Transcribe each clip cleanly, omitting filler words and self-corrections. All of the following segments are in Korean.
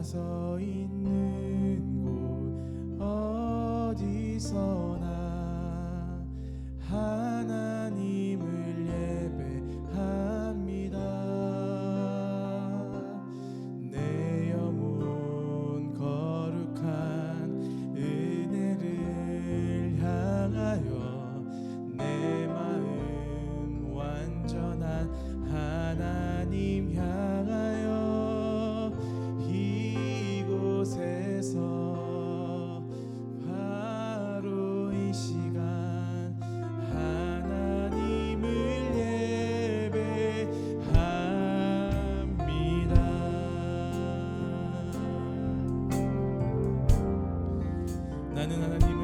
서 있는 곳 어디서나 하나님을 예배합니다. 내 영혼 거룩한 은혜를 향하여 내 마음 완전한 하나님 향하여 이곳에서 바로 이 시간 하나님을 예배합니다. 나는 하나님을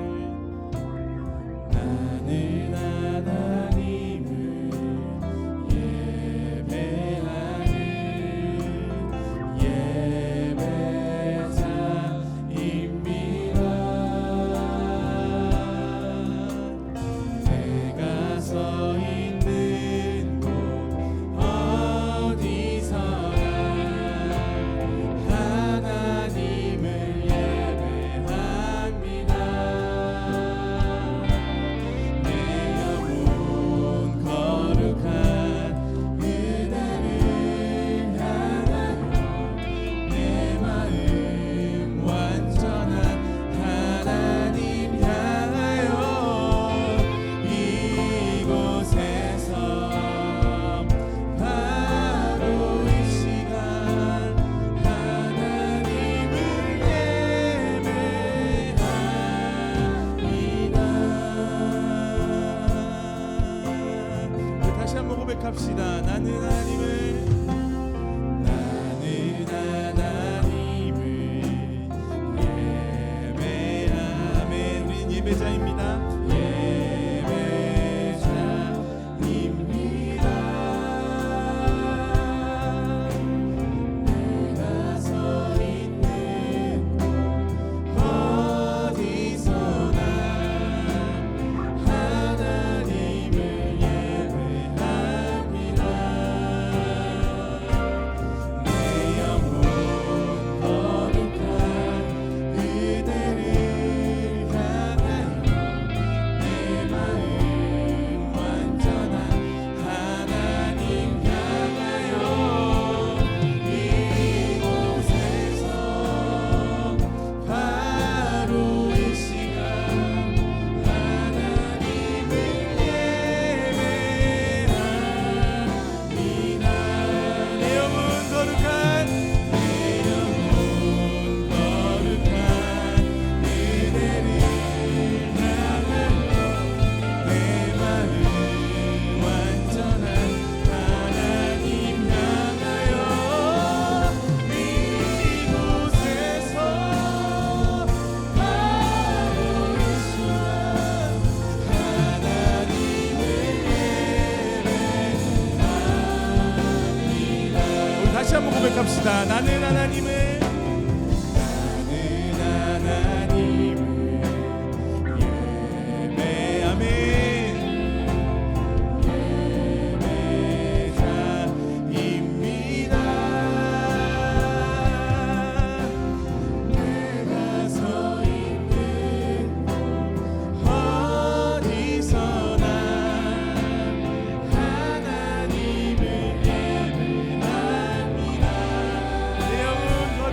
고백합시다. 나는 하나님을 예배하며 우린 예배자입니다. 다시 한번 고백합시다. 나는 하나님을 내 영혼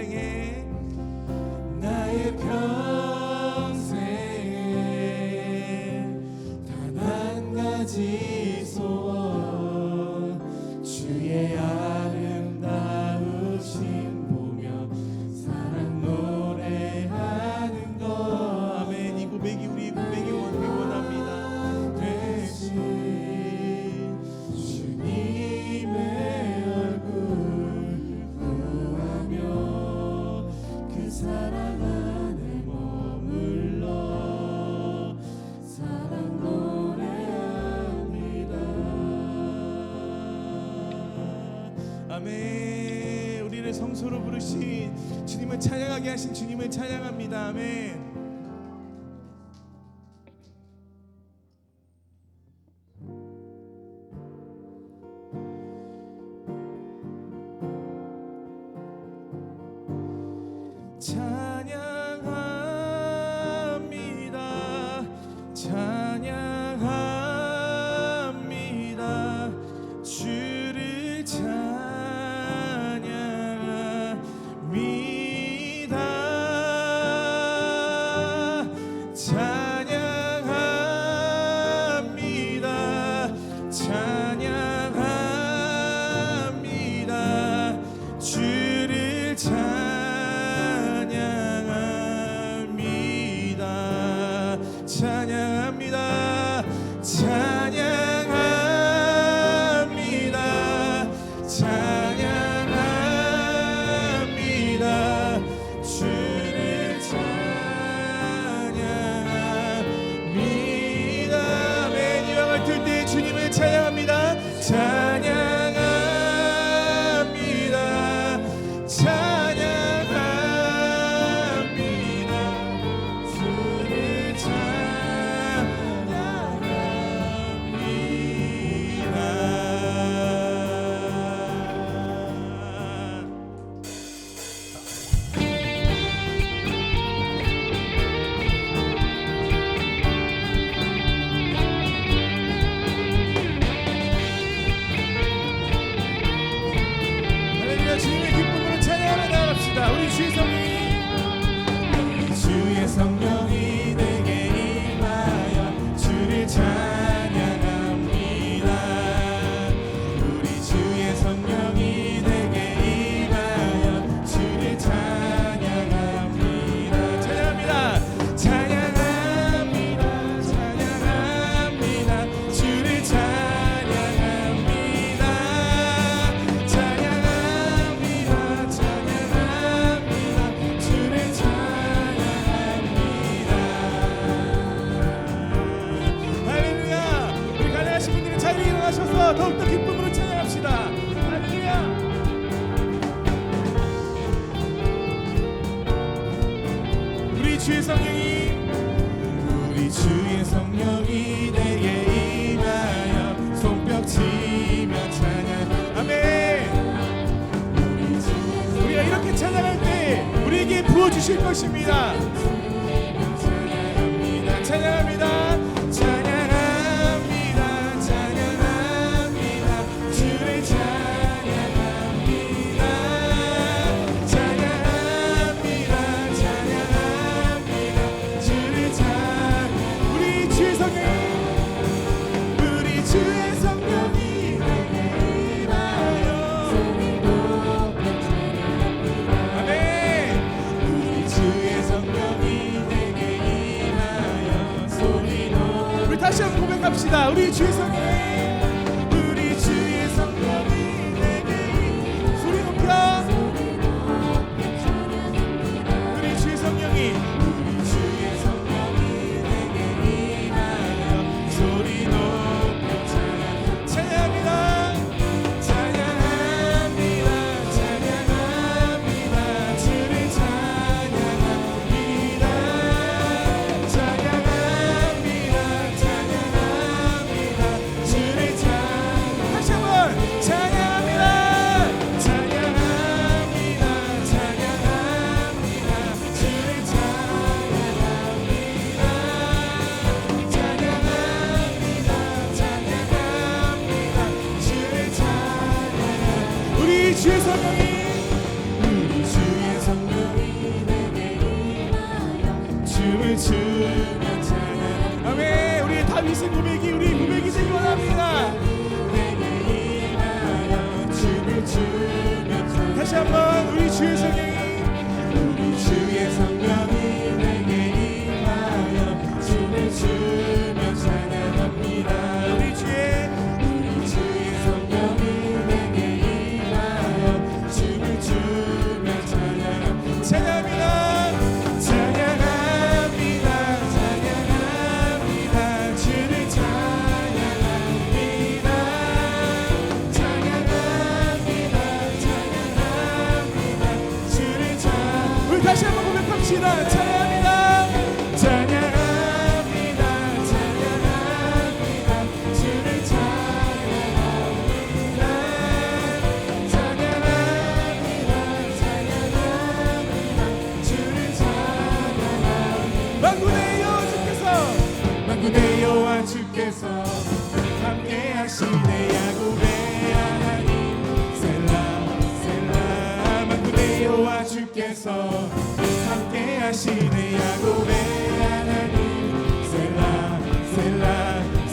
평생에 나의 평생에 단 한 가지 소원 주의 아름다우신 보며 사랑 노래하는 것 아멘. 이 고백이 우리 고백이 원합니다. 대신 주님의 얼굴 구하며 그 사랑 안에 머물러 사랑 노래합니다. 아멘. 우리를 성소로 부르신 주님을 찬양하게 하신 주님을 찬양합니다. 아멘. 찬양합니다. 찬양합니다. 주를 찬양합니다. 찬양합니다. 찬양합니다. 주를 찬양합니다. 찬양합니다. 찬양합니다. 찬양합니다. 주를 찬양합니다. 아멘. 이 왕을 틀 때 주님을 찬양합니다. 찬양합니다. 찬양합니다. 주를 찬양합니다. 할렐루야. 주님의 기쁨으로 찬양하며 나아갑시다. 우리 주의 성령이 주의 성령이 내게 임하여 주를 찬양합니다. 우리 주의 성령이 내게 임하여 주를 찬양합니다. 찬양합니다. 찬양합니다. 찬양합니다. 주를 찬양합니다. 찬양합니다. 찬양합니다. 주를 찬양합니다. 할렐루야. 우리 가능하신 분들은 자리에 일어나셔서 더욱더 기쁨으로 찬양합시다. 할렐루야. 우리 주의 성령이 우리 주의 성령이 내게 임하여 손뼉 치며 찬양. 아멘. 우리 주의 우리가 이렇게 찬양할 때 우리에게 부어주실 것입니다. 찬양합니다. 찬양합니다. 찬양합니다. 찬양합니다. 주를 찬양합니다. 찬양합니다. 찬양합니다. 주를 찬양. 우리 주의 성령 우리 주의 성령이 내게 임하여 아멘. 우리 주의 성령이 내게 임하여 소리 높여. 우리 다시 한번 고백합시다. 우리 주의 성령 우리 주의 성령이 내게 소리 높여. 우리 주의 성령이 우리 주의 성령이 내게 임하여 소리 높여 찬양합니다. 찬양합니다. 찬양합니다. 주를 찬양합니다. 찬양합니다. 찬양합니다. 주를 찬양합니다. 임하시기 원합니다. 내게 임하여 춤을 추며 찬양합니다. 다시 한번 우리 주의 성령이 우리 주의 성령이 내게 임하여 춤을 추며 찬양합니다. 우리 주의 성령이 내게 임하여 춤을 추며 찬양합니다. 찬양합니다. 찬양합니다. 찬양합니다. 주를 찬양합니다. 찬양합니다. 찬양합니다. 주를 찬양합니다. 우리 다시 한번 고백합시다. 찬양합니다. 찬양합니다. 찬양합니다. 주를 찬양합니다. 찬양합니다. 찬양합니다. 주를 찬양합니다. 만군의 여호와께서 만군의 여호와 주께서 함께 하시네. 야곱의 하나님 셀라 셀라. 만군의 여호와 주께서 함께 하시네. 야곱의 하나님 셀라 셀라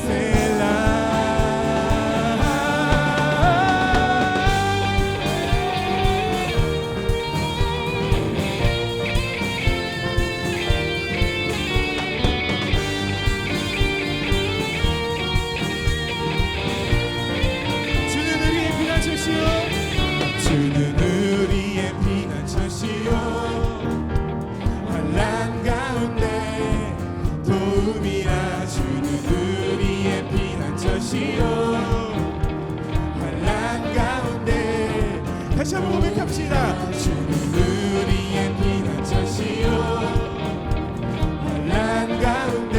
셀라. 주는 우리의 피난처시오. 주는 우리의 피난처시오. 환난 가운데 도움이라. 주는 우리의 피난처시오. 환난 가운데 다시 한번 고백합시다. 주는 우리의 피난처시오. 환난 가운데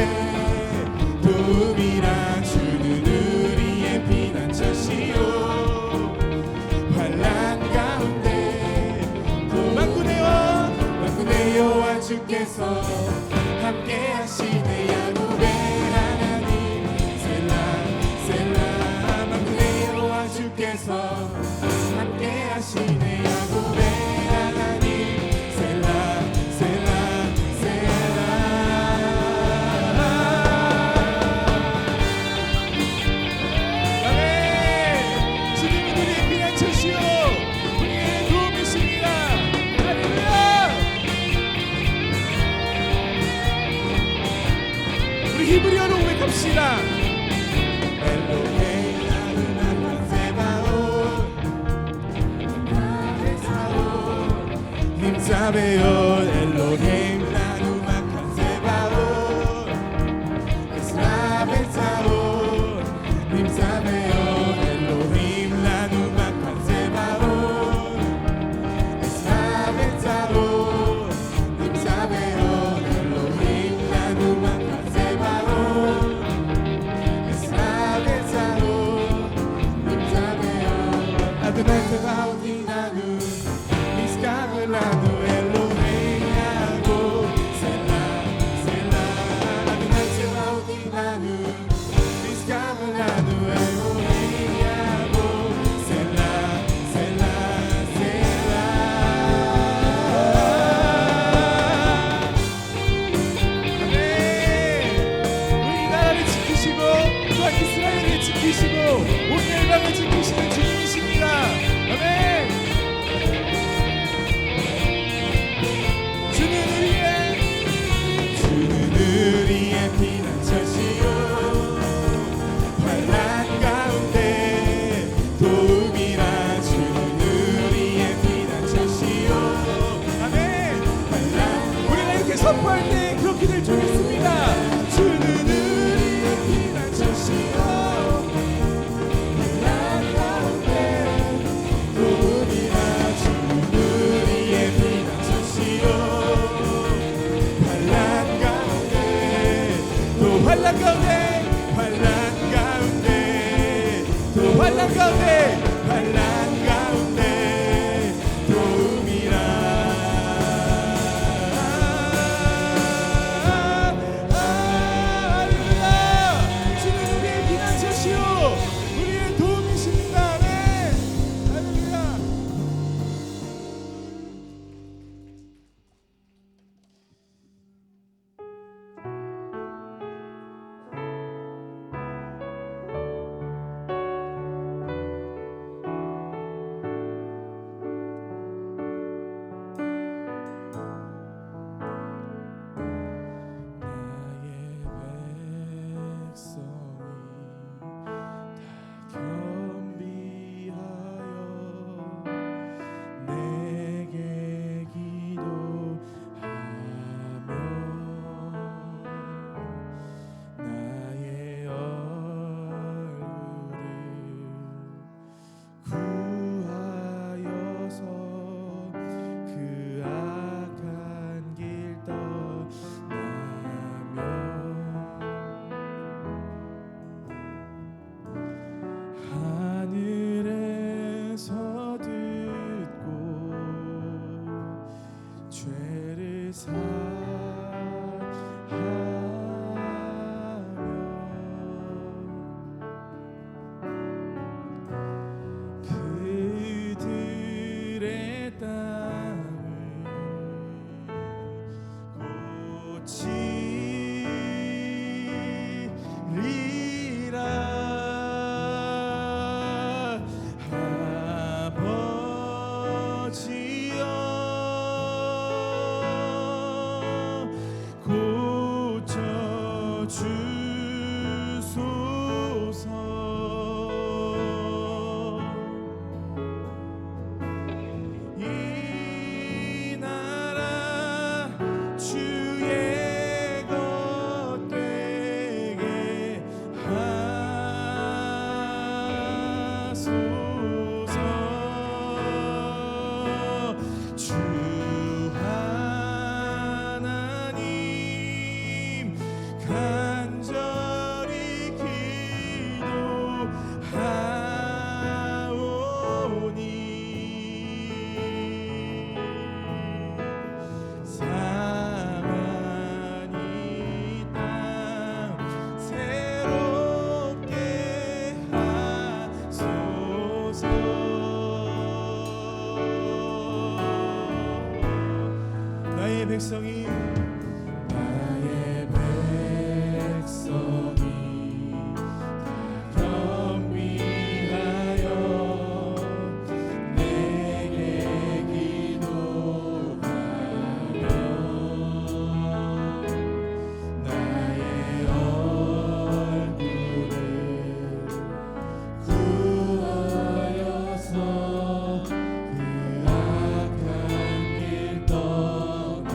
도움이라. 주는 우리의 피난처시오. 환난 가운데 만군의 여호와 주께서 함께 하시네. 야곱의 하나님 셀라 셀라. 만군의 여호와 주께서 함께 하시네. 야곱의 하나님 셀라 셀라 셀라. 아멘. 주님은 우리의 피난처시오. 우리의 도움이십니다. 할렐루야. 우리 히브리어로 고백합시다. 엘로헤이 나누나 세바온 힘사베온. 엘로헤임 나누마 세바온 에스라베사온 힘사베온. 엘로헤임 나누마 세바온 에스라베사온 힘사베온. 엘로헤임 나누마 세바온 에스라베사온 힘사베온. 아드나이 세바온 나누 미스카벨라누. 엘로헤임 야곱 셀라 셀라. 아드나이 세바온 나누 미스카벨라누. 엘로헤임 야곱 셀라 셀라 셀라. 아멘. 우리 나라를 지키시고 또한 이스라엘을 지키시고 온 열방을 지키시는 주님이십니다. 아멘. 주는 우리의 피난처시오. 환난 가운데 도움이라. 주는 우리의 피난처시오. 아멘. 환난 우리가 이렇게 선포할 때 그렇게 될 줄 믿습니다. 주는 우리의 피난처시오. 환난 가운데 도움이라. 주는 우리의 피난처시오. 환난 가운데 또 환난 가운데 환난 가운데 그들의 땅을 고치리라 아버지여 고쳐주소서. 이 나라 주의 것 되게 하소서. 주 하나님 간절히 기도하오니 사랑이 땅 새롭게 하소서. 나의 백성이 다 경비하여 내게 기도하며 나의 얼굴을 구하여서 그 악한 길 떠나며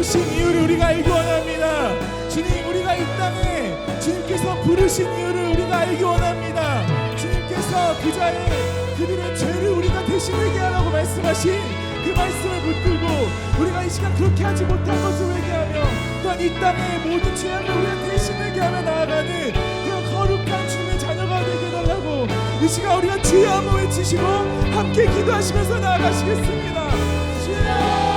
모신 이유를 우리가 알기 원합니다. 주님, 우리가 이 땅에 주님께서 부르신 이유를 우리가 알기 원합니다. 주님께서 그들의 죄를 우리가 대신하게 하라고 말씀하신 그 말씀을 붙들고 우리가 이 시간 그렇게 하지 못한 것을 회개하며 또한 이 땅의 모든 죄악을 우리가 대신하게 하며 나아가는 그런 거룩한 주님의 자녀가 되게 해달라고 이 시간 우리가 주여 한번 외치시고 함께 기도하시면서 나아가시겠습니다. 주여,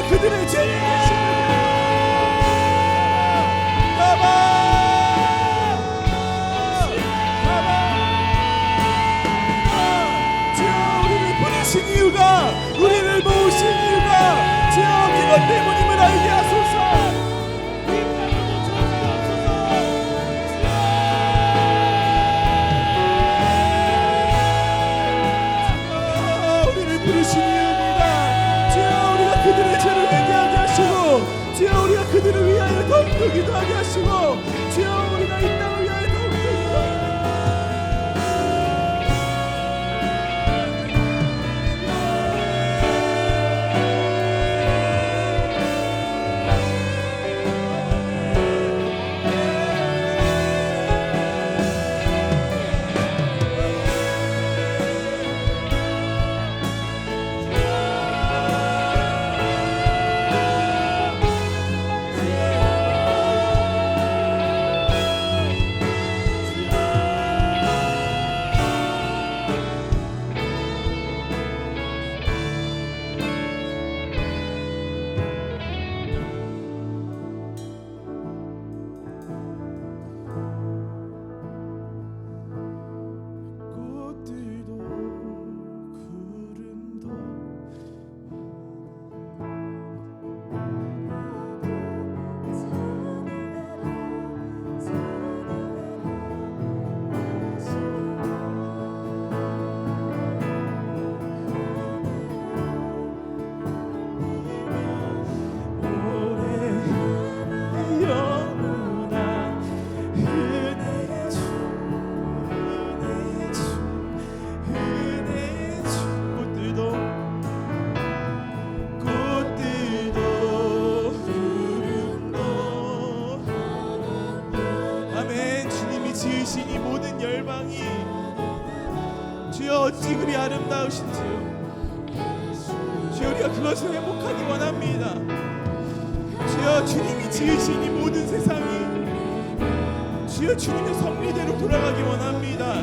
그들의 죄를 주여, 우리를 부르신 이유가, 우리를 모으신 이유가 주여 그것 때문임을 알게 하소서. 우리를 부르신 이유입니다. 주여, 우리가 그들의 죄를 회개하게 하시고 주여, 우리가 그들을 위하여 더욱더 기도하게 하시고 주여, 우리가 이 땅을 위하여 더욱더 기도하게 지으신 이 모든 열방이 주여 어찌 그리 아름다우신지요. 주여, 우리가 그것을 회복하기 원합니다. 주여, 주님이 지으신 이 모든 세상이 주여 주님의 섭리대로 돌아가기 원합니다.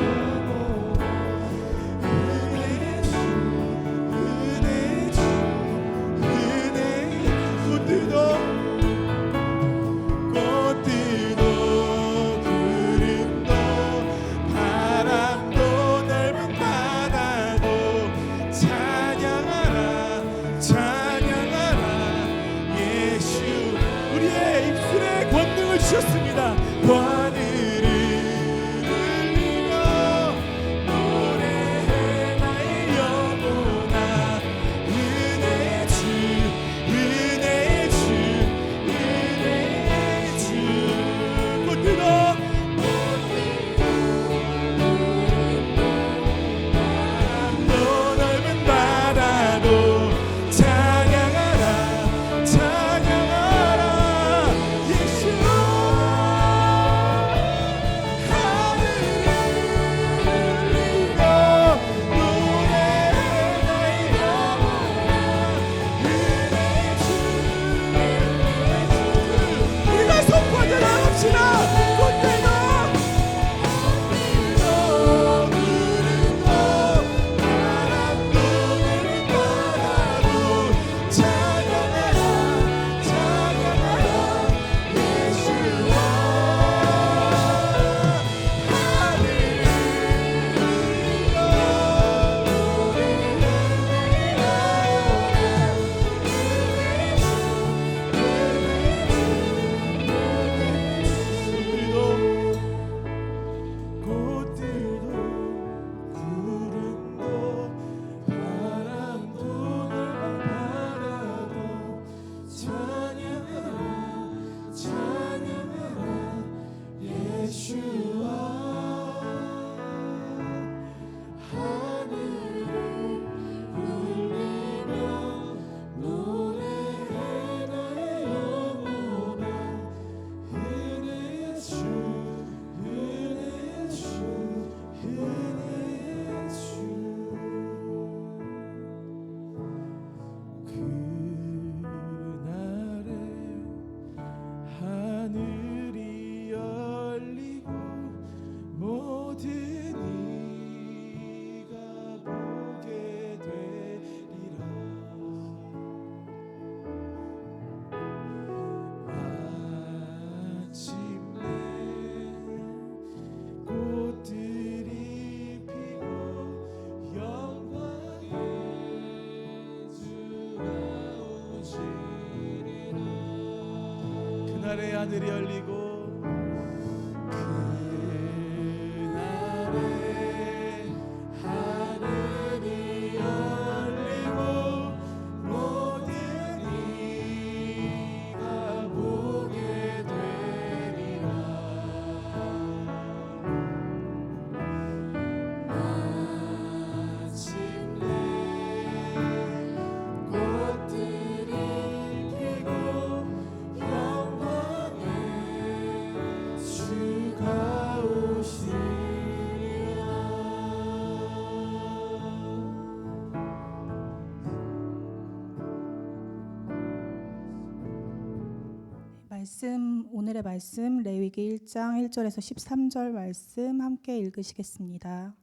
주셨습니다. 하늘을 흘리며 그날의 하늘이 열리고 그날에 하늘이 열리고 모든 이가 보게 되리라. 마침내 꽃들이 피고 영원에 주가 오시리라. 오늘의 말씀 레위기 1장 1절에서 13절 말씀 함께 읽으시겠습니다.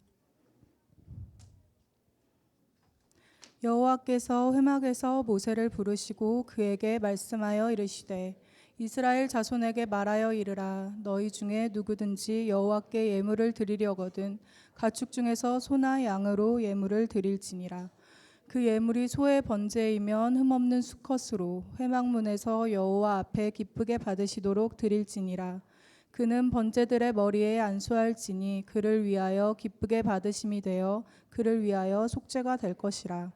여호와께서 회막에서 모세를 부르시고 그에게 말씀하여 이르시되 이스라엘 자손에게 말하여 이르라. 너희 중에 누구든지 여호와께 예물을 드리려거든 가축 중에서 소나 양으로 예물을 드릴지니라. 그 예물이 소의 번제이면 흠없는 수컷으로 회막문에서 여호와 앞에 기쁘게 받으시도록 드릴지니라. 그는 번제들의 머리에 안수할지니 그를 위하여 기쁘게 받으심이 되어 그를 위하여 속죄가 될 것이라.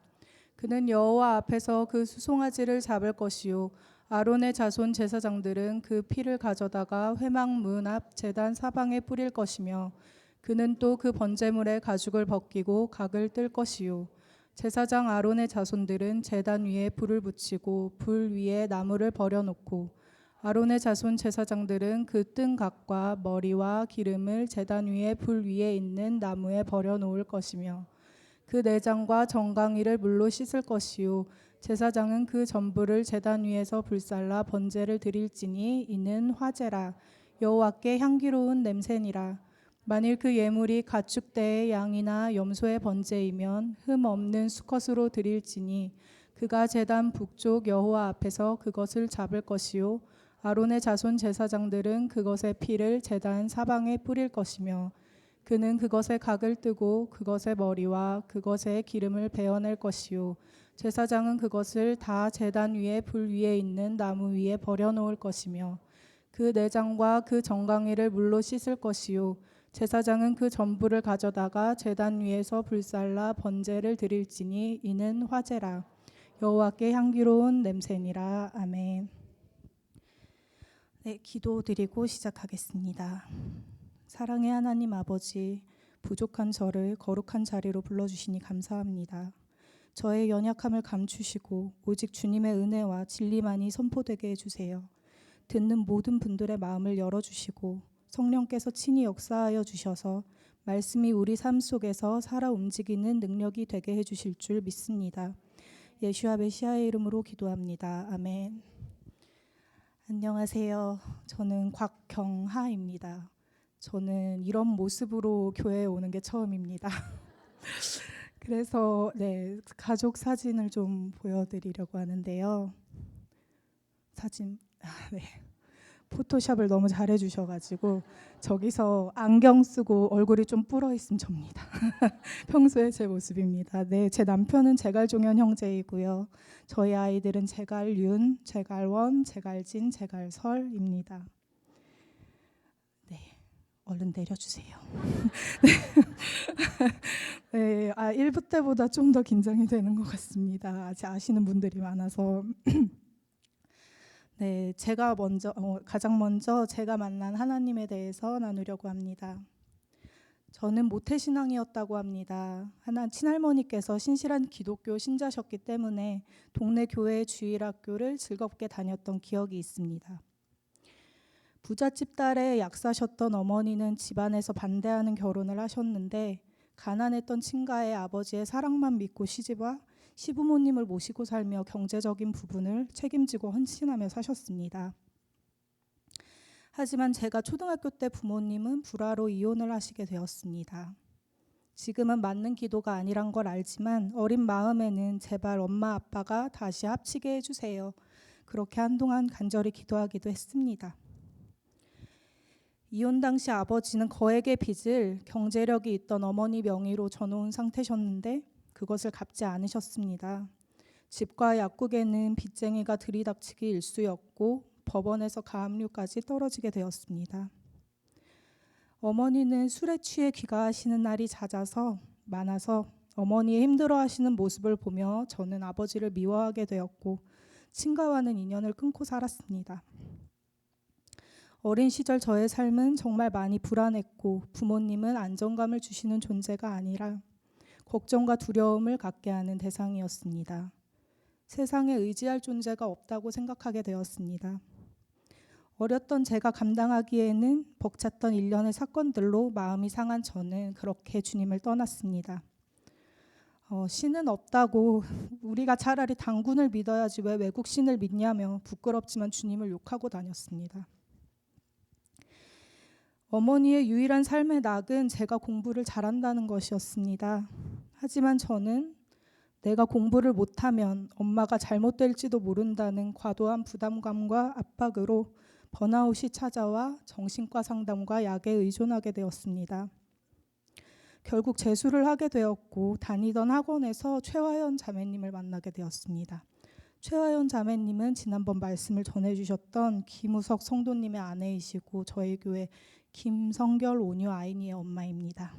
그는 여호와 앞에서 그 수송아지를 잡을 것이요 아론의 자손 제사장들은 그 피를 가져다가 회막문 앞 제단 사방에 뿌릴 것이며 그는 또 그 번제물의 가죽을 벗기고 각을 뜰 것이요 제사장 아론의 자손들은 제단 위에 불을 붙이고 불 위에 나무를 버려놓고 아론의 자손 제사장들은 그 뜬 각과 머리와 기름을 제단 위에 불 위에 있는 나무에 버려놓을 것이며 그 내장과 정강이를 물로 씻을 것이요 제사장은 그 전부를 제단 위에서 불살라 번제를 드릴지니 이는 화제라. 여호와께 향기로운 냄새니라. 만일 그 예물이 가축대의 양이나 염소의 번제이면 흠 없는 수컷으로 드릴지니 그가 제단 북쪽 여호와 앞에서 그것을 잡을 것이요 아론의 자손 제사장들은 그것의 피를 제단 사방에 뿌릴 것이며 그는 그것의 각을 뜨고 그것의 머리와 그것의 기름을 베어낼 것이요 제사장은 그것을 다 제단 위에 불 위에 있는 나무 위에 버려놓을 것이며 그 내장과 그 정강이를 물로 씻을 것이요 제사장은 그 전부를 가져다가 제단 위에서 불살라 번제를 드릴지니 이는 화제라. 여호와께 향기로운 냄새니라. 아멘. 네, 기도드리고 시작하겠습니다. 사랑의 하나님 아버지, 부족한 저를 거룩한 자리로 불러주시니 감사합니다. 저의 연약함을 감추시고 오직 주님의 은혜와 진리만이 선포되게 해주세요. 듣는 모든 분들의 마음을 열어주시고 성령께서 친히 역사하여 주셔서 말씀이 우리 삶 속에서 살아 움직이는 능력이 되게 해주실 줄 믿습니다. 예수와 메시아의 이름으로 기도합니다. 아멘. 안녕하세요. 저는 곽경하입니다. 저는 이런 모습으로 교회에 오는 게 처음입니다. 그래서 가족 사진을 좀 보여드리려고 하는데요. 네. 포토샵을 너무 잘해주셔가지고 저기서 안경 쓰고 얼굴이 좀 불어 있으면 접니다. 평소에 제 모습입니다. 네, 제 남편은 제갈종현 형제이고요. 저희 아이들은 제갈윤, 제갈원, 제갈진, 제갈설입니다. 네, 얼른 내려주세요. 네, 1부 때보다 좀 더 긴장이 되는 것 같습니다. 아직 아시는 분들이 많아서. 네, 가장 먼저 제가 만난 하나님에 대해서 나누려고 합니다. 저는 모태신앙이었다고 합니다. 친할머니께서 신실한 기독교 신자셨기 때문에 동네 교회 주일학교를 즐겁게 다녔던 기억이 있습니다. 부잣집 딸의 약사셨던 어머니는 집안에서 반대하는 결혼을 하셨는데 가난했던 친가의 아버지의 사랑만 믿고 시집와 시부모님을 모시고 살며 경제적인 부분을 책임지고 헌신하며 사셨습니다. 하지만 제가 초등학교 때 부모님은 불화로 이혼을 하시게 되었습니다. 지금은 맞는 기도가 아니란 걸 알지만 어린 마음에는 제발 엄마 아빠가 다시 합치게 해주세요. 그렇게 한동안 간절히 기도하기도 했습니다. 이혼 당시 아버지는 거액의 빚을 경제력이 있던 어머니 명의로 져놓은 상태셨는데 그것을 갚지 않으셨습니다. 집과 약국에는 빚쟁이가 들이닥치기 일쑤였고 법원에서 가압류까지 떨어지게 되었습니다. 어머니는 술에 취해 귀가하시는 날이 많아서 어머니의 힘들어하시는 모습을 보며 저는 아버지를 미워하게 되었고 친가와는 인연을 끊고 살았습니다. 어린 시절 저의 삶은 정말 많이 불안했고 부모님은 안정감을 주시는 존재가 아니라 걱정과 두려움을 갖게 하는 대상이었습니다. 세상에 의지할 존재가 없다고 생각하게 되었습니다. 어렸던 제가 감당하기에는 벅찼던 일련의 사건들로 마음이 상한 저는 그렇게 주님을 떠났습니다. 신은 없다고 우리가 차라리 당군을 믿어야지 왜 외국 신을 믿냐며 부끄럽지만 주님을 욕하고 다녔습니다. 어머니의 유일한 삶의 낙은 제가 공부를 잘한다는 것이었습니다. 하지만 저는 내가 공부를 못하면 엄마가 잘못될지도 모른다는 과도한 부담감과 압박으로 번아웃이 찾아와 정신과 상담과 약에 의존하게 되었습니다. 결국 재수를 하게 되었고 다니던 학원에서 최화연 자매님을 만나게 되었습니다. 최화연 자매님은 지난번 말씀을 전해주셨던 김우석 성도님의 아내이시고 저희 교회 김성결 온유 아이니의 엄마입니다.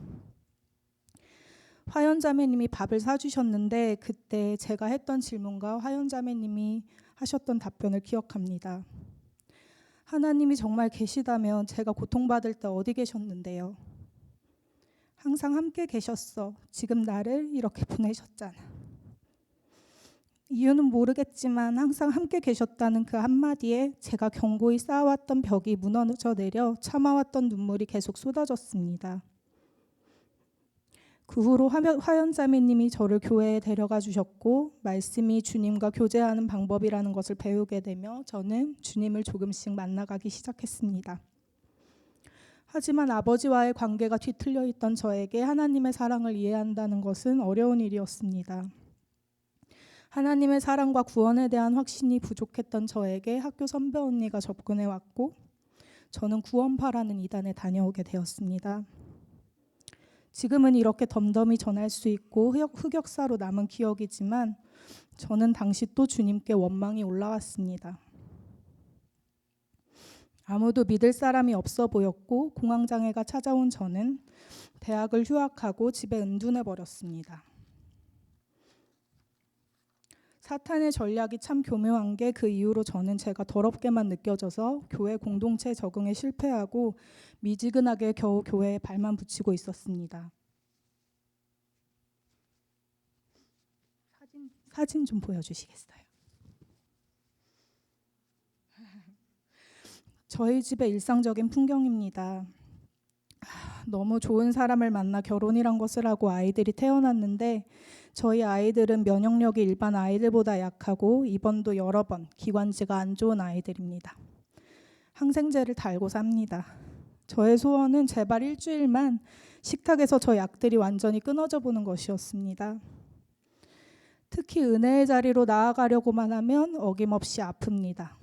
화연 자매님이 밥을 사주셨는데 그때 제가 했던 질문과 화연 자매님이 하셨던 답변을 기억합니다. 하나님이 정말 계시다면 제가 고통받을 때 어디 계셨는데요? 항상 함께 계셨어. 지금 나를 이렇게 보내셨잖아. 이유는 모르겠지만 항상 함께 계셨다는 그 한마디에 제가 견고히 쌓아왔던 벽이 무너져 내려 참아왔던 눈물이 계속 쏟아졌습니다. 그 후로 화연 자매님이 저를 교회에 데려가 주셨고 말씀이 주님과 교제하는 방법이라는 것을 배우게 되며 저는 주님을 조금씩 만나가기 시작했습니다. 하지만 아버지와의 관계가 뒤틀려 있던 저에게 하나님의 사랑을 이해한다는 것은 어려운 일이었습니다. 하나님의 사랑과 구원에 대한 확신이 부족했던 저에게 학교 선배 언니가 접근해 왔고 저는 구원파라는 이단에 다녀오게 되었습니다. 지금은 이렇게 덤덤히 전할 수 있고 흑역사로 남은 기억이지만 저는 당시 또 주님께 원망이 올라왔습니다. 아무도 믿을 사람이 없어 보였고 공황장애가 찾아온 저는 대학을 휴학하고 집에 은둔해 버렸습니다. 사탄의 전략이 참 교묘한 게 그 이후로 저는 제가 더럽게만 느껴져서 교회 공동체 적응에 실패하고 미지근하게 겨우 교회에 발만 붙이고 있었습니다. 사진 좀 보여주시겠어요? 저희 집의 일상적인 풍경입니다. 너무 좋은 사람을 만나 결혼이란 것을 하고 아이들이 태어났는데 저희 아이들은 면역력이 일반 아이들보다 약하고 입원도 여러 번, 기관지가 안 좋은 아이들입니다. 항생제를 달고 삽니다. 저의 소원은 제발 일주일만 식탁에서 저 약들이 완전히 끊어져 보는 것이었습니다. 특히 은혜의 자리로 나아가려고만 하면 어김없이 아픕니다.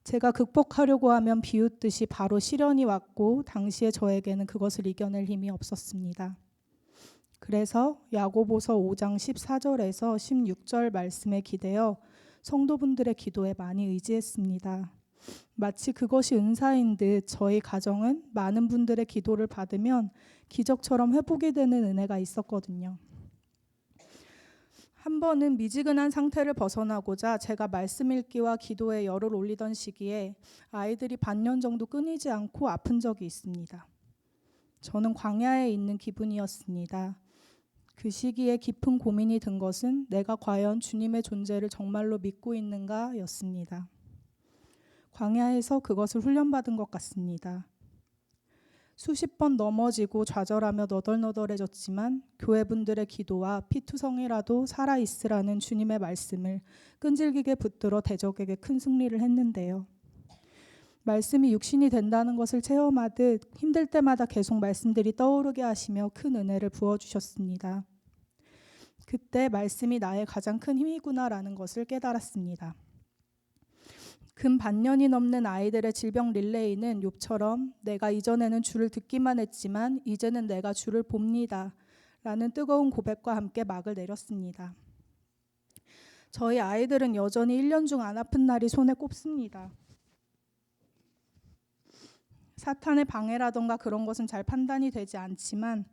제가 극복하려고 하면 비웃듯이 바로 시련이 왔고 당시에 저에게는 그것을 이겨낼 힘이 없었습니다. 그래서 야고보서 5장 14절에서 16절 말씀에 기대어 성도분들의 기도에 많이 의지했습니다. 마치 그것이 은사인 듯 저희 가정은 많은 분들의 기도를 받으면 기적처럼 회복이 되는 은혜가 있었거든요. 한 번은 미지근한 상태를 벗어나고자 제가 말씀 읽기와 기도에 열을 올리던 시기에 아이들이 반년 정도 끊이지 않고 아픈 적이 있습니다. 저는 광야에 있는 기분이었습니다. 그 시기에 깊은 고민이 든 것은 내가 과연 주님의 존재를 정말로 믿고 있는가 였습니다. 광야에서 그것을 훈련받은 것 같습니다. 수십 번 넘어지고 좌절하며 너덜너덜해졌지만 교회분들의 기도와 피투성이라도 살아있으라는 주님의 말씀을 끈질기게 붙들어 대적에게 큰 승리를 했는데요. 말씀이 육신이 된다는 것을 체험하듯 힘들 때마다 계속 말씀들이 떠오르게 하시며 큰 은혜를 부어주셨습니다. 그때 말씀이 나의 가장 큰 힘이구나라는 것을 깨달았습니다. 근 반년이 넘는 아이들의 질병 릴레이는 욥처럼 내가 이전에는 주를 듣기만 했지만 이제는 내가 주를 봅니다 라는 뜨거운 고백과 함께 막을 내렸습니다. 저희 아이들은 여전히 1년 중 안 아픈 날이 손에 꼽습니다. 사탄의 방해라던가 그런 것은 잘 판단이 되지 않지만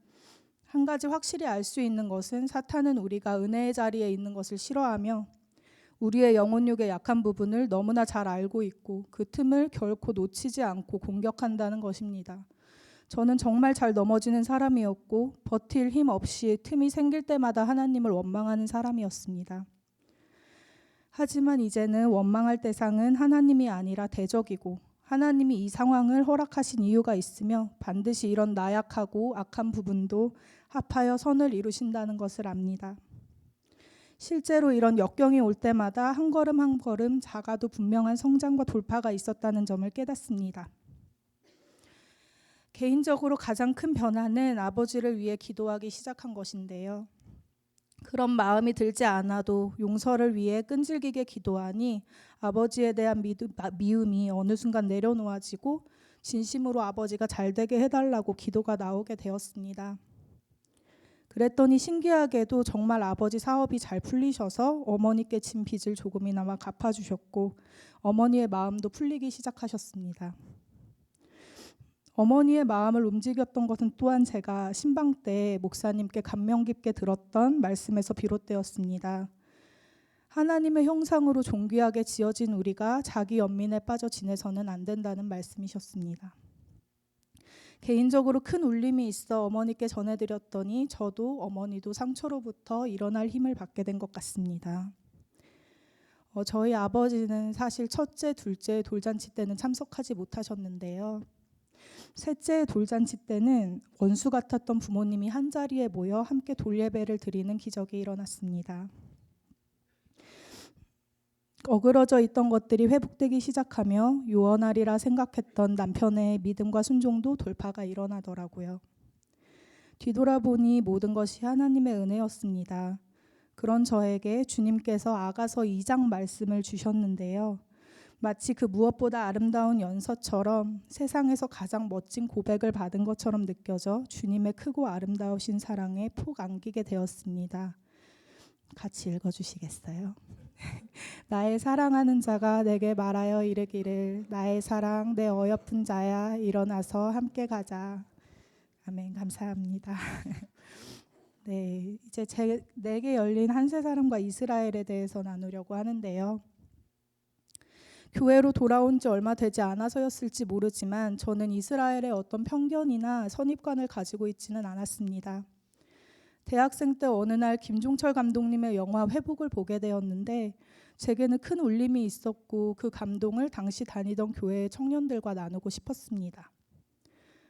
한 가지 확실히 알 수 있는 것은 사탄은 우리가 은혜의 자리에 있는 것을 싫어하며 우리의 영혼육의 약한 부분을 너무나 잘 알고 있고 그 틈을 결코 놓치지 않고 공격한다는 것입니다. 저는 정말 잘 넘어지는 사람이었고 버틸 힘 없이 틈이 생길 때마다 하나님을 원망하는 사람이었습니다. 하지만 이제는 원망할 대상은 하나님이 아니라 대적이고 하나님이 이 상황을 허락하신 이유가 있으며 반드시 이런 나약하고 악한 부분도 합하여 선을 이루신다는 것을 압니다. 실제로 이런 역경이 올 때마다 한 걸음 한 걸음 작아도 분명한 성장과 돌파가 있었다는 점을 깨닫습니다. 개인적으로 가장 큰 변화는 아버지를 위해 기도하기 시작한 것인데요. 그런 마음이 들지 않아도 용서를 위해 끈질기게 기도하니 아버지에 대한 미움이 어느 순간 내려놓아지고 진심으로 아버지가 잘 되게 해달라고 기도가 나오게 되었습니다. 그랬더니 신기하게도 정말 아버지 사업이 잘 풀리셔서 어머니께 진 빚을 조금이나마 갚아주셨고 어머니의 마음도 풀리기 시작하셨습니다. 어머니의 마음을 움직였던 것은 또한 제가 신방 때 목사님께 감명 깊게 들었던 말씀에서 비롯되었습니다. 하나님의 형상으로 존귀하게 지어진 우리가 자기 연민에 빠져 지내서는 안 된다는 말씀이셨습니다. 개인적으로 큰 울림이 있어 어머니께 전해드렸더니 저도 어머니도 상처로부터 일어날 힘을 받게 된 것 같습니다. 저희 아버지는 사실 첫째, 둘째 돌잔치 때는 참석하지 못하셨는데요. 셋째 돌잔치 때는 원수 같았던 부모님이 한자리에 모여 함께 돌예배를 드리는 기적이 일어났습니다. 어그러져 있던 것들이 회복되기 시작하며 유언하리라 생각했던 남편의 믿음과 순종도 돌파가 일어나더라고요. 뒤돌아보니 모든 것이 하나님의 은혜였습니다. 그런 저에게 주님께서 아가서 2장 말씀을 주셨는데요. 마치 그 무엇보다 아름다운 연서처럼 세상에서 가장 멋진 고백을 받은 것처럼 느껴져 주님의 크고 아름다우신 사랑에 푹 안기게 되었습니다. 같이 읽어주시겠어요? 나의 사랑하는 자가 내게 말하여 이르기를 나의 사랑 내 어여쁜 자야 일어나서 함께 가자. 아멘. 감사합니다. 네, 이제 내게 열린 한세 사람과 이스라엘에 대해서 나누려고 하는데요. 교회로 돌아온 지 얼마 되지 않아서였을지 모르지만 저는 이스라엘의 어떤 편견이나 선입관을 가지고 있지는 않았습니다. 대학생 때 어느 날 김종철 감독님의 영화 회복을 보게 되었는데 제게는 큰 울림이 있었고 그 감동을 당시 다니던 교회의 청년들과 나누고 싶었습니다.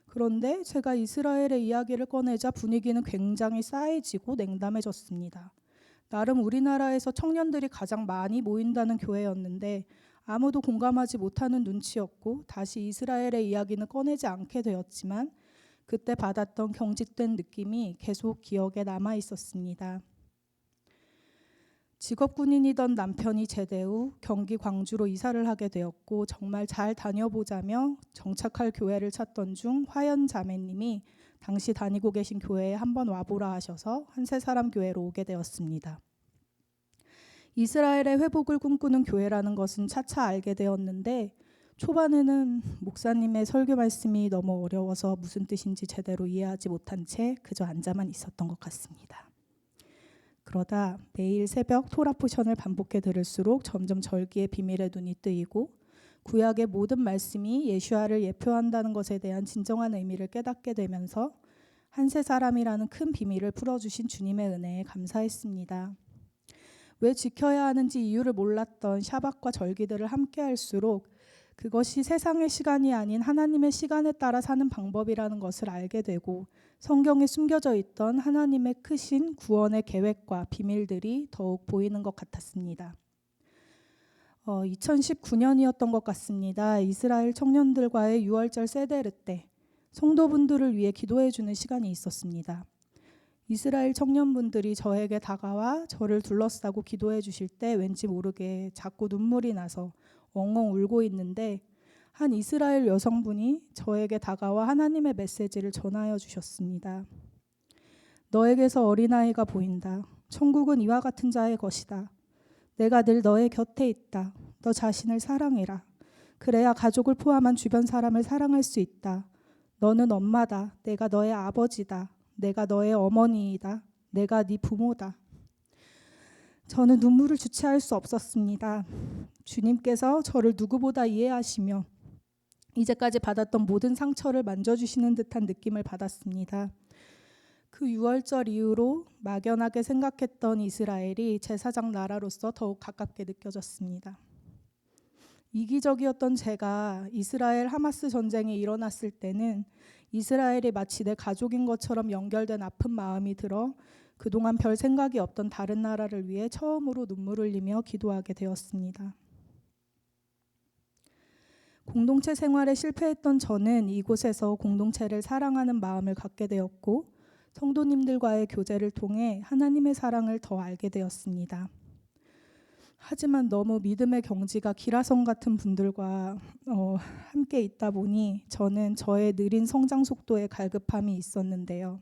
그런데 제가 이스라엘의 이야기를 꺼내자 분위기는 굉장히 싸해지고 냉담해졌습니다. 나름 우리나라에서 청년들이 가장 많이 모인다는 교회였는데 아무도 공감하지 못하는 눈치였고 다시 이스라엘의 이야기는 꺼내지 않게 되었지만 그때 받았던 경직된 느낌이 계속 기억에 남아 있었습니다. 직업군인이던 남편이 제대 후 경기 광주로 이사를 하게 되었고 정말 잘 다녀보자며 정착할 교회를 찾던 중 화연 자매님이 당시 다니고 계신 교회에 한번 와보라 하셔서 한세사람 교회로 오게 되었습니다. 이스라엘의 회복을 꿈꾸는 교회라는 것은 차차 알게 되었는데 초반에는 목사님의 설교 말씀이 너무 어려워서 무슨 뜻인지 제대로 이해하지 못한 채 그저 앉아만 있었던 것 같습니다. 그러다 매일 새벽 토라 포션을 반복해 들을수록 점점 절기의 비밀의 눈이 뜨이고 구약의 모든 말씀이 예수아를 예표한다는 것에 대한 진정한 의미를 깨닫게 되면서 한세 사람이라는 큰 비밀을 풀어주신 주님의 은혜에 감사했습니다. 왜 지켜야 하는지 이유를 몰랐던 샤밧과 절기들을 함께 할수록 그것이 세상의 시간이 아닌 하나님의 시간에 따라 사는 방법이라는 것을 알게 되고 성경에 숨겨져 있던 하나님의 크신 구원의 계획과 비밀들이 더욱 보이는 것 같았습니다. 2019년이었던 것 같습니다. 이스라엘 청년들과의 6월절 세데르 때 성도분들을 위해 기도해주는 시간이 있었습니다. 이스라엘 청년분들이 저에게 다가와 저를 둘러싸고 기도해 주실 때 왠지 모르게 자꾸 눈물이 나서 엉엉 울고 있는데 한 이스라엘 여성분이 저에게 다가와 하나님의 메시지를 전하여 주셨습니다. 너에게서 어린아이가 보인다. 천국은 이와 같은 자의 것이다. 내가 늘 너의 곁에 있다. 너 자신을 사랑해라. 그래야 가족을 포함한 주변 사람을 사랑할 수 있다. 너는 엄마다. 내가 너의 아버지다. 내가 너의 어머니이다. 내가 네 부모다. 저는 눈물을 주체할 수 없었습니다. 주님께서 저를 누구보다 이해하시며 이제까지 받았던 모든 상처를 만져주시는 듯한 느낌을 받았습니다. 그 6월절 이후로 막연하게 생각했던 이스라엘이 제사장 나라로서 더욱 가깝게 느껴졌습니다. 이기적이었던 제가 이스라엘 하마스 전쟁이 일어났을 때는 이스라엘이 마치 내 가족인 것처럼 연결된 아픈 마음이 들어 그동안 별 생각이 없던 다른 나라를 위해 처음으로 눈물을 흘리며 기도하게 되었습니다. 공동체 생활에 실패했던 저는 이곳에서 공동체를 사랑하는 마음을 갖게 되었고 성도님들과의 교제를 통해 하나님의 사랑을 더 알게 되었습니다. 하지만 너무 믿음의 경지가 기라성 같은 분들과 함께 있다 보니 저는 저의 느린 성장 속도에 갈급함이 있었는데요.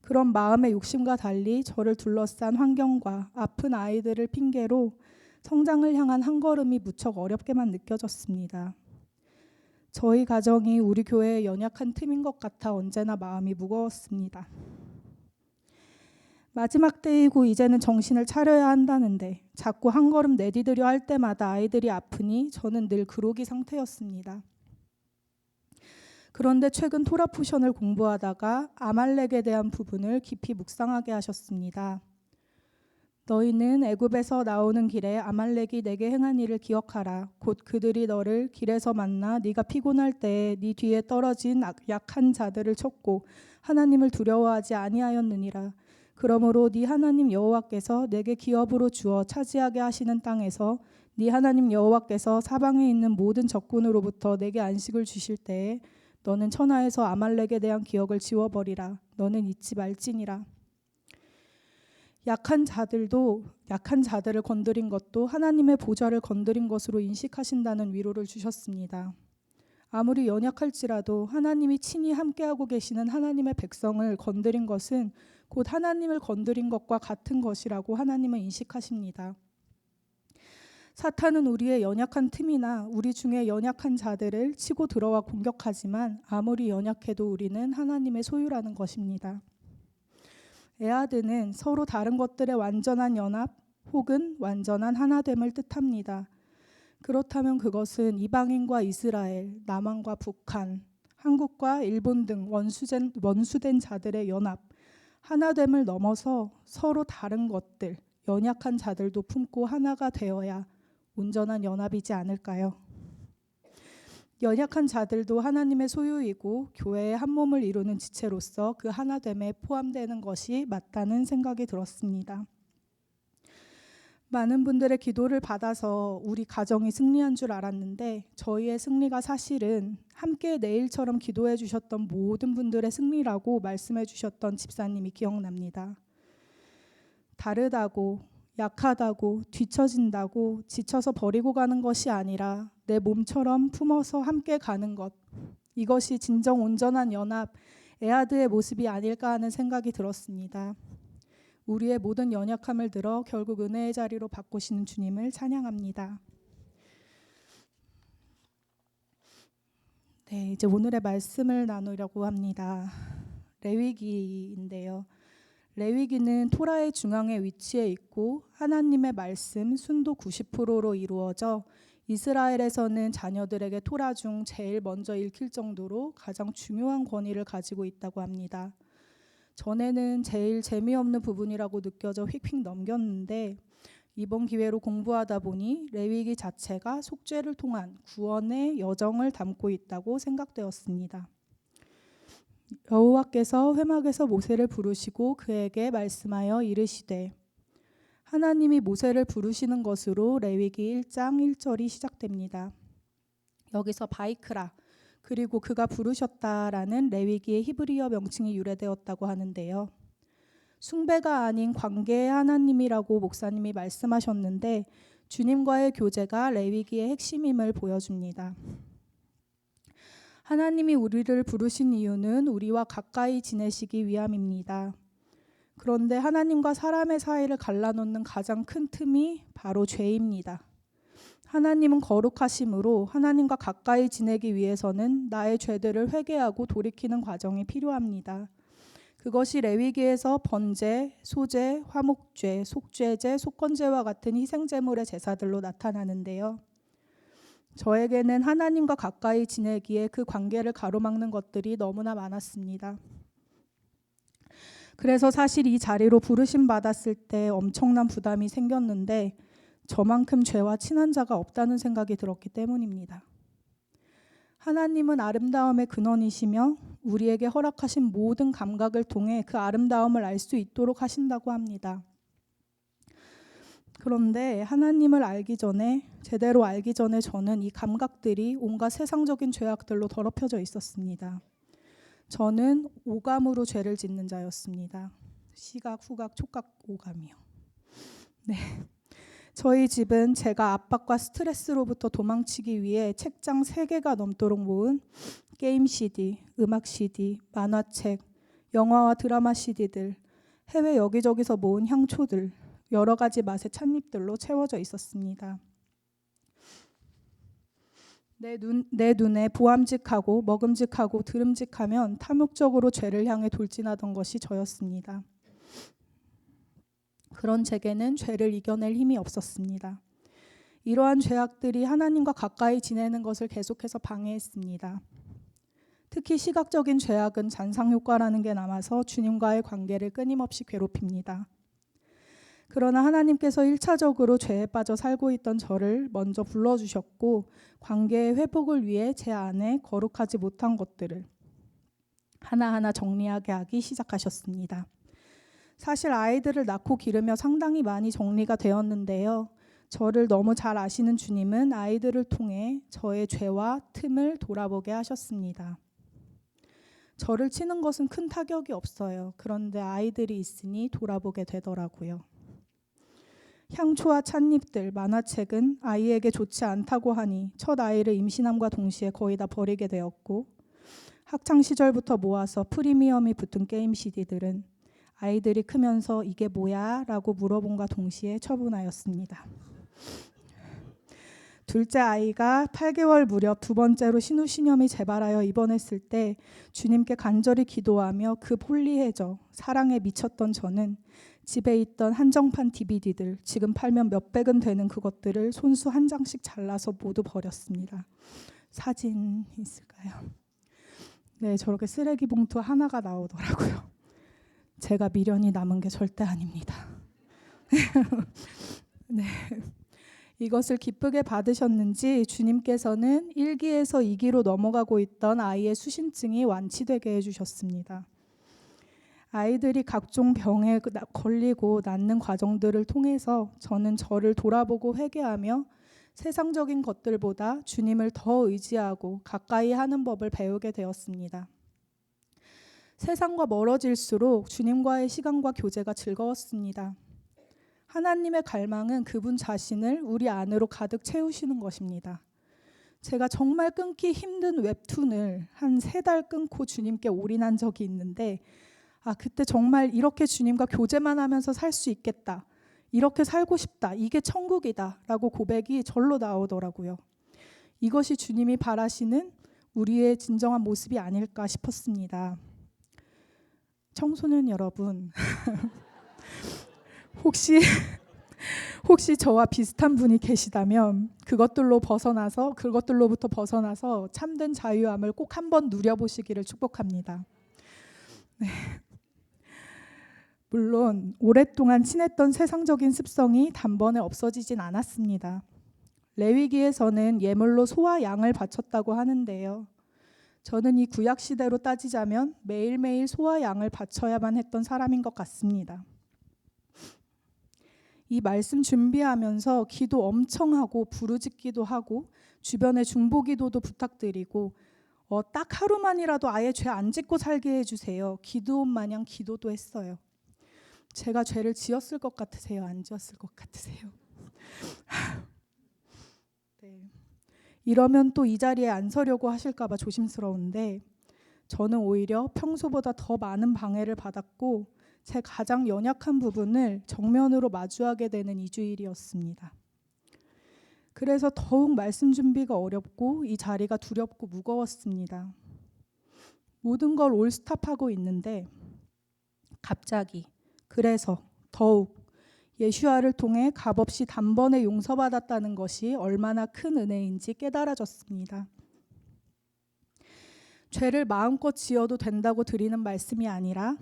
그런 마음의 욕심과 달리 저를 둘러싼 환경과 아픈 아이들을 핑계로 성장을 향한 한 걸음이 무척 어렵게만 느껴졌습니다. 저희 가정이 우리 교회의 연약한 틈인 것 같아 언제나 마음이 무거웠습니다. 마지막 때이고 이제는 정신을 차려야 한다는데 자꾸 한 걸음 내디디려 할 때마다 아이들이 아프니 저는 늘 그로기 상태였습니다. 그런데 최근 토라 포션을 공부하다가 아말렉에 대한 부분을 깊이 묵상하게 하셨습니다. 너희는 애굽에서 나오는 길에 아말렉이 내게 행한 일을 기억하라. 곧 그들이 너를 길에서 만나 네가 피곤할 때에 네 뒤에 떨어진 약한 자들을 쳤고 하나님을 두려워하지 아니하였느니라. 그러므로 네 하나님 여호와께서 내게 기업으로 주어 차지하게 하시는 땅에서 네 하나님 여호와께서 사방에 있는 모든 적군으로부터 내게 안식을 주실 때에 너는 천하에서 아말렉에 대한 기억을 지워버리라. 너는 잊지 말지니라. 약한 자들을 건드린 것도 하나님의 보좌를 건드린 것으로 인식하신다는 위로를 주셨습니다. 아무리 연약할지라도 하나님이 친히 함께하고 계시는 하나님의 백성을 건드린 것은 곧 하나님을 건드린 것과 같은 것이라고 하나님은 인식하십니다. 사탄은 우리의 연약한 틈이나 우리 중에 연약한 자들을 치고 들어와 공격하지만 아무리 연약해도 우리는 하나님의 소유라는 것입니다. 에아드는 서로 다른 것들의 완전한 연합 혹은 완전한 하나됨을 뜻합니다. 그렇다면 그것은 이방인과 이스라엘, 남한과 북한, 한국과 일본 등 원수된 자들의 연합, 하나됨을 넘어서 서로 다른 것들, 연약한 자들도 품고 하나가 되어야 온전한 연합이지 않을까요? 연약한 자들도 하나님의 소유이고 교회의 한 몸을 이루는 지체로서 그 하나됨에 포함되는 것이 맞다는 생각이 들었습니다. 많은 분들의 기도를 받아서 우리 가정이 승리한 줄 알았는데 저희의 승리가 사실은 함께 내일처럼 기도해 주셨던 모든 분들의 승리라고 말씀해 주셨던 집사님이 기억납니다. 다르다고, 약하다고, 뒤처진다고 지쳐서 버리고 가는 것이 아니라 내 몸처럼 품어서 함께 가는 것, 이것이 진정 온전한 연합, 에아드의 모습이 아닐까 하는 생각이 들었습니다. 우리의 모든 연약함을 들어 결국 은혜의 자리로 바꾸시는 주님을 찬양합니다. 네, 이제 오늘의 말씀을 나누려고 합니다. 레위기인데요. 레위기는 토라의 중앙에 위치해 있고 하나님의 말씀 순도 90%로 이루어져 이스라엘에서는 자녀들에게 토라 중 제일 먼저 읽힐 정도로 가장 중요한 권위를 가지고 있다고 합니다. 전에는 제일 재미없는 부분이라고 느껴져 휙휙 넘겼는데 이번 기회로 공부하다 보니 레위기 자체가 속죄를 통한 구원의 여정을 담고 있다고 생각되었습니다. 여호와께서 회막에서 모세를 부르시고 그에게 말씀하여 이르시되, 하나님이 모세를 부르시는 것으로 레위기 1장 1절이 시작됩니다. 여기서 바이크라 그리고 그가 부르셨다라는 레위기의 히브리어 명칭이 유래되었다고 하는데요. 숭배가 아닌 관계의 하나님이라고 목사님이 말씀하셨는데 주님과의 교제가 레위기의 핵심임을 보여줍니다. 하나님이 우리를 부르신 이유는 우리와 가까이 지내시기 위함입니다. 그런데 하나님과 사람의 사이를 갈라놓는 가장 큰 틈이 바로 죄입니다. 하나님은 거룩하심으로 하나님과 가까이 지내기 위해서는 나의 죄들을 회개하고 돌이키는 과정이 필요합니다. 그것이 레위기에서 번제, 소제, 화목제, 속죄제, 속건제와 같은 희생제물의 제사들로 나타나는데요. 저에게는 하나님과 가까이 지내기에 그 관계를 가로막는 것들이 너무나 많았습니다. 그래서 사실 이 자리로 부르심 받았을 때 엄청난 부담이 생겼는데 저만큼 죄와 친한 자가 없다는 생각이 들었기 때문입니다. 하나님은 아름다움의 근원이시며 우리에게 허락하신 모든 감각을 통해 그 아름다움을 알 수 있도록 하신다고 합니다. 그런데 하나님을 제대로 알기 전에 저는 이 감각들이 온갖 세상적인 죄악들로 더럽혀져 있었습니다. 저는 오감으로 죄를 짓는 자였습니다. 시각, 후각, 촉각, 오감이요. 네. 저희 집은 제가 압박과 스트레스로부터 도망치기 위해 책장 3개가 넘도록 모은 게임 CD, 음악 CD, 만화책, 영화와 드라마 CD들, 해외 여기저기서 모은 향초들, 여러 가지 맛의 찻잎들로 채워져 있었습니다. 내 눈에 보암직하고 먹음직하고 들음직하면 탐욕적으로 죄를 향해 돌진하던 것이 저였습니다. 그런 제게는 죄를 이겨낼 힘이 없었습니다. 이러한 죄악들이 하나님과 가까이 지내는 것을 계속해서 방해했습니다. 특히 시각적인 죄악은 잔상효과라는 게 남아서 주님과의 관계를 끊임없이 괴롭힙니다. 그러나 하나님께서 1차적으로 죄에 빠져 살고 있던 저를 먼저 불러주셨고 관계의 회복을 위해 제 안에 거룩하지 못한 것들을 하나하나 정리하게 하기 시작하셨습니다. 사실 아이들을 낳고 기르며 상당히 많이 정리가 되었는데요. 저를 너무 잘 아시는 주님은 아이들을 통해 저의 죄와 틈을 돌아보게 하셨습니다. 저를 치는 것은 큰 타격이 없어요. 그런데 아이들이 있으니 돌아보게 되더라고요. 향초와 찻잎들, 만화책은 아이에게 좋지 않다고 하니 첫 아이를 임신함과 동시에 거의 다 버리게 되었고 학창 시절부터 모아서 프리미엄이 붙은 게임 CD들은 아이들이 크면서 이게 뭐야? 라고 물어본과 동시에 처분하였습니다. 둘째 아이가 8개월 무렵 두 번째로 신우신염이 재발하여 입원했을 때 주님께 간절히 기도하며 급홀리해져 사랑에 미쳤던 저는 집에 있던 한정판 DVD들, 지금 팔면 몇백은 되는 그것들을 손수 한 장씩 잘라서 모두 버렸습니다. 사진 있을까요? 네, 저렇게 쓰레기 봉투 하나가 나오더라고요. 제가 미련이 남은 게 절대 아닙니다. 네. 이것을 기쁘게 받으셨는지 주님께서는 1기에서 2기로 넘어가고 있던 아이의 수신증이 완치되게 해주셨습니다. 아이들이 각종 병에 걸리고 낫는 과정들을 통해서 저는 저를 돌아보고 회개하며 세상적인 것들보다 주님을 더 의지하고 가까이 하는 법을 배우게 되었습니다. 세상과 멀어질수록 주님과의 시간과 교제가 즐거웠습니다. 하나님의 갈망은 그분 자신을 우리 안으로 가득 채우시는 것입니다. 제가 정말 끊기 힘든 웹툰을 한 3달 끊고 주님께 올인한 적이 있는데 그때 정말 이렇게 주님과 교제만 하면서 살 수 있겠다. 이렇게 살고 싶다. 이게 천국이다. 라고 고백이 절로 나오더라고요. 이것이 주님이 바라시는 우리의 진정한 모습이 아닐까 싶었습니다. 청소년 여러분, 혹시 저와 비슷한 분이 계시다면 그것들로부터 벗어나서 참된 자유함을 꼭 한번 누려보시기를 축복합니다. 네. 물론 오랫동안 친했던 세상적인 습성이 단번에 없어지진 않았습니다. 레위기에서는 예물로 소와 양을 바쳤다고 하는데요. 저는 이 구약 시대로 따지자면 매일매일 소와 양을 바쳐야만 했던 사람인 것 같습니다. 이 말씀 준비하면서 기도 엄청 하고 부르짖기도 하고 주변에 중보기도도 부탁드리고 딱 하루만이라도 아예 죄 안 짓고 살게 해주세요. 기도원 마냥 기도도 했어요. 제가 죄를 지었을 것 같으세요? 안 지었을 것 같으세요? 네. 이러면 또 이 자리에 안 서려고 하실까 봐 조심스러운데 저는 오히려 평소보다 더 많은 방해를 받았고 제 가장 연약한 부분을 정면으로 마주하게 되는 2주일이었습니다. 그래서 더욱 말씀 준비가 어렵고 이 자리가 두렵고 무거웠습니다. 모든 걸 올스탑하고 있는데 갑자기 그래서 더욱 예슈아를 통해 값없이 단번에 용서받았다는 것이 얼마나 큰 은혜인지 깨달아졌습니다. 죄를 마음껏 지어도 된다고 드리는 말씀이 아니라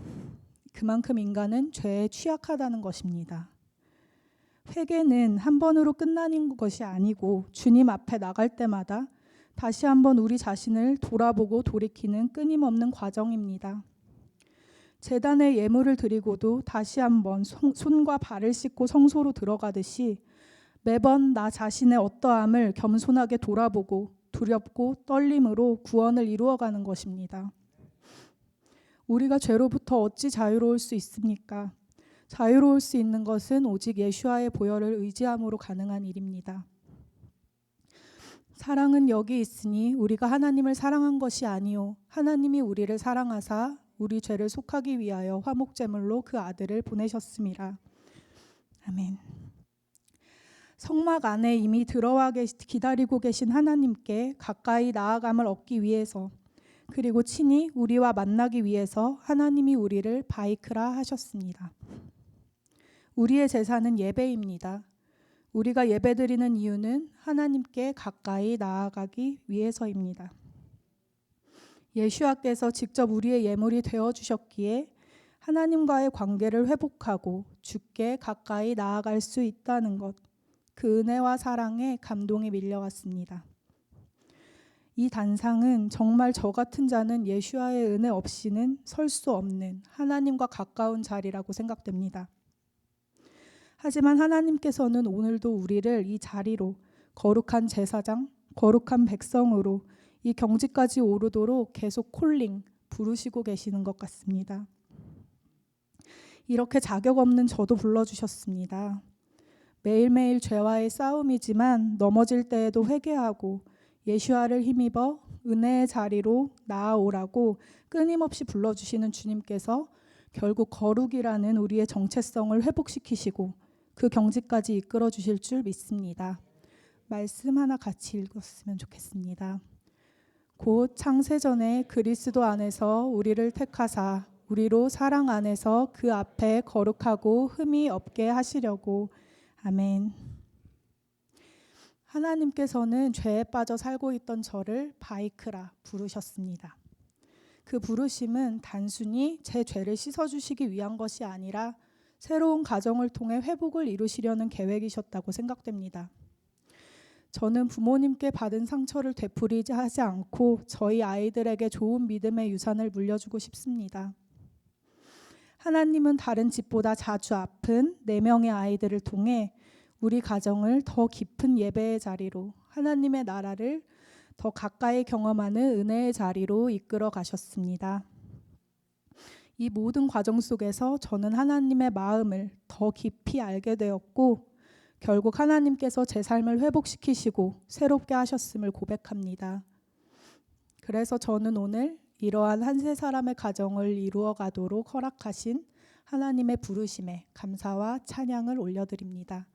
그만큼 인간은 죄에 취약하다는 것입니다. 회개는 한 번으로 끝나는 것이 아니고 주님 앞에 나갈 때마다 다시 한번 우리 자신을 돌아보고 돌이키는 끊임없는 과정입니다. 제단에 예물을 드리고도 다시 한번 손과 발을 씻고 성소로 들어가듯이 매번 나 자신의 어떠함을 겸손하게 돌아보고 두렵고 떨림으로 구원을 이루어가는 것입니다. 우리가 죄로부터 어찌 자유로울 수 있습니까? 자유로울 수 있는 것은 오직 예수와의 보혈을 의지함으로 가능한 일입니다. 사랑은 여기 있으니 우리가 하나님을 사랑한 것이 아니요 하나님이 우리를 사랑하사 우리 죄를 속하기 위하여 화목제물로 그 아들을 보내셨음이라. 아멘. 성막 안에 이미 들어와 기다리고 계신 하나님께 가까이 나아감을 얻기 위해서 그리고 친히 우리와 만나기 위해서 하나님이 우리를 바이크라 하셨습니다. 우리의 제사는 예배입니다. 우리가 예배드리는 이유는 하나님께 가까이 나아가기 위해서입니다. 예수와께서 직접 우리의 예물이 되어주셨기에 하나님과의 관계를 회복하고 주께 가까이 나아갈 수 있다는 것, 그 은혜와 사랑에 감동이 밀려왔습니다. 이 단상은 정말 저 같은 자는 예수와의 은혜 없이는 설 수 없는 하나님과 가까운 자리라고 생각됩니다. 하지만 하나님께서는 오늘도 우리를 이 자리로 거룩한 제사장, 거룩한 백성으로 이 경지까지 오르도록 계속 부르시고 계시는 것 같습니다. 이렇게 자격 없는 저도 불러주셨습니다. 매일매일 죄와의 싸움이지만 넘어질 때에도 회개하고 예수와를 힘입어 은혜의 자리로 나아오라고 끊임없이 불러주시는 주님께서 결국 거룩이라는 우리의 정체성을 회복시키시고 그 경지까지 이끌어 주실 줄 믿습니다. 말씀 하나 같이 읽었으면 좋겠습니다. 곧 창세전에 그리스도 안에서 우리를 택하사 우리로 사랑 안에서 그 앞에 거룩하고 흠이 없게 하시려고. 아멘. 하나님께서는 죄에 빠져 살고 있던 저를 바이크라 부르셨습니다. 그 부르심은 단순히 제 죄를 씻어주시기 위한 것이 아니라 새로운 가정을 통해 회복을 이루시려는 계획이셨다고 생각됩니다. 저는 부모님께 받은 상처를 되풀이지 하지 않고 저희 아이들에게 좋은 믿음의 유산을 물려주고 싶습니다. 하나님은 다른 집보다 자주 아픈 4명의 아이들을 통해 우리 가정을 더 깊은 예배의 자리로, 하나님의 나라를 더 가까이 경험하는 은혜의 자리로 이끌어 가셨습니다. 이 모든 과정 속에서 저는 하나님의 마음을 더 깊이 알게 되었고 결국 하나님께서 제 삶을 회복시키시고 새롭게 하셨음을 고백합니다. 그래서 저는 오늘 이러한 한 세 사람의 가정을 이루어 가도록 허락하신 하나님의 부르심에 감사와 찬양을 올려드립니다.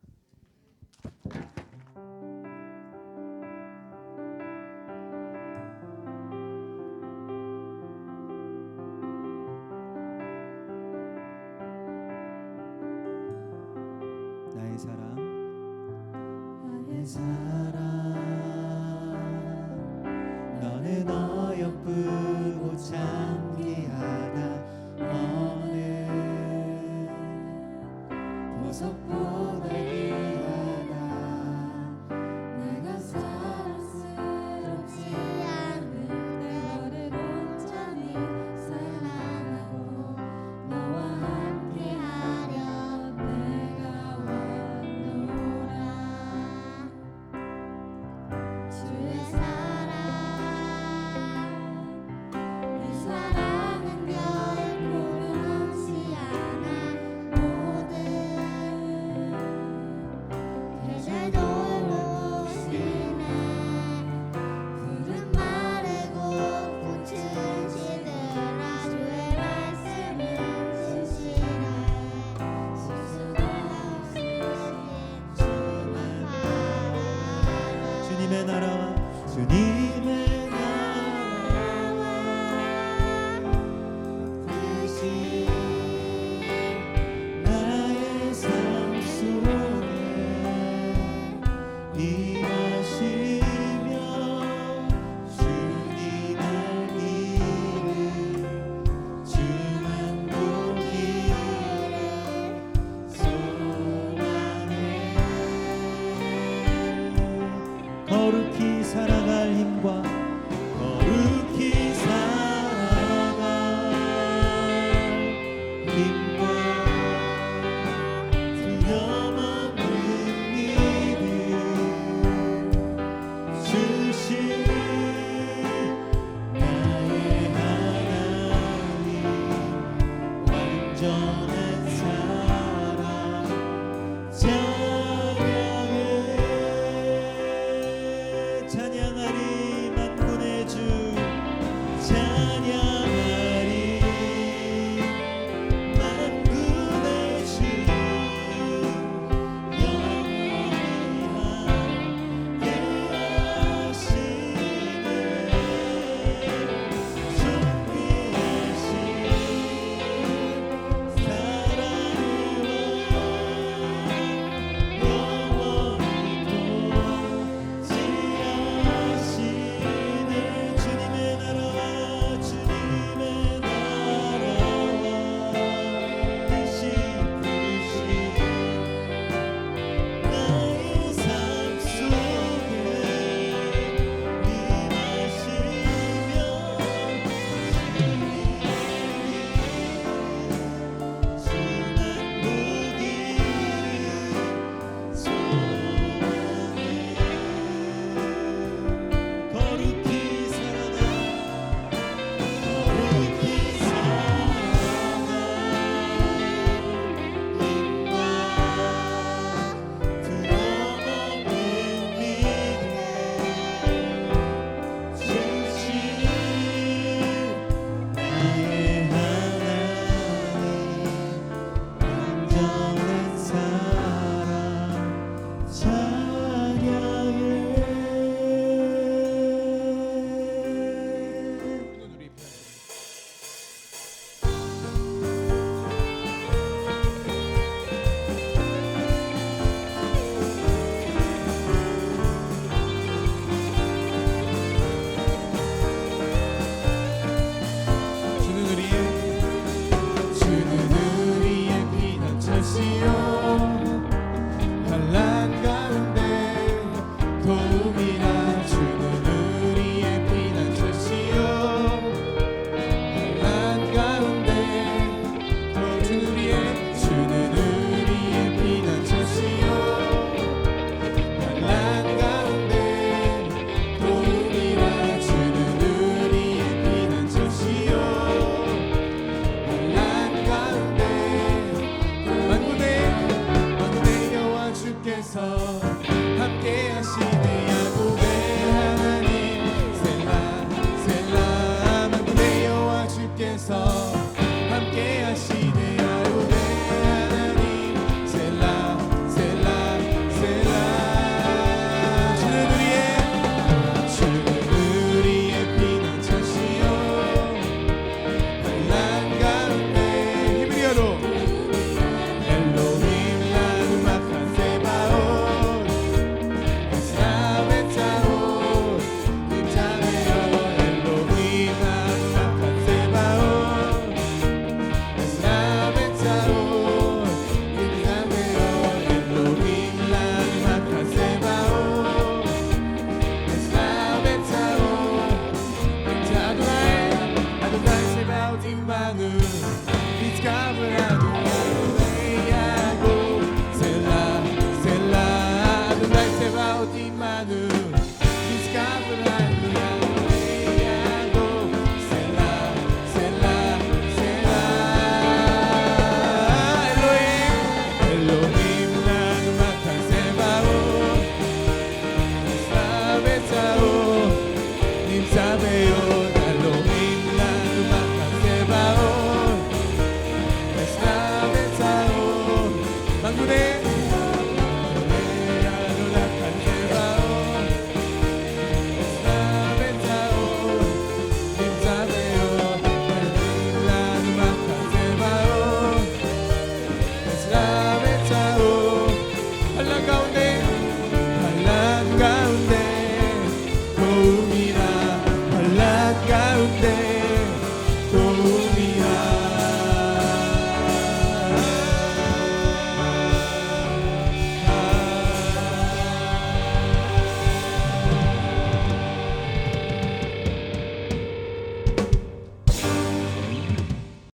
나의 사랑 나의 사랑 너는 어여쁘고 창기하다 어느 보석보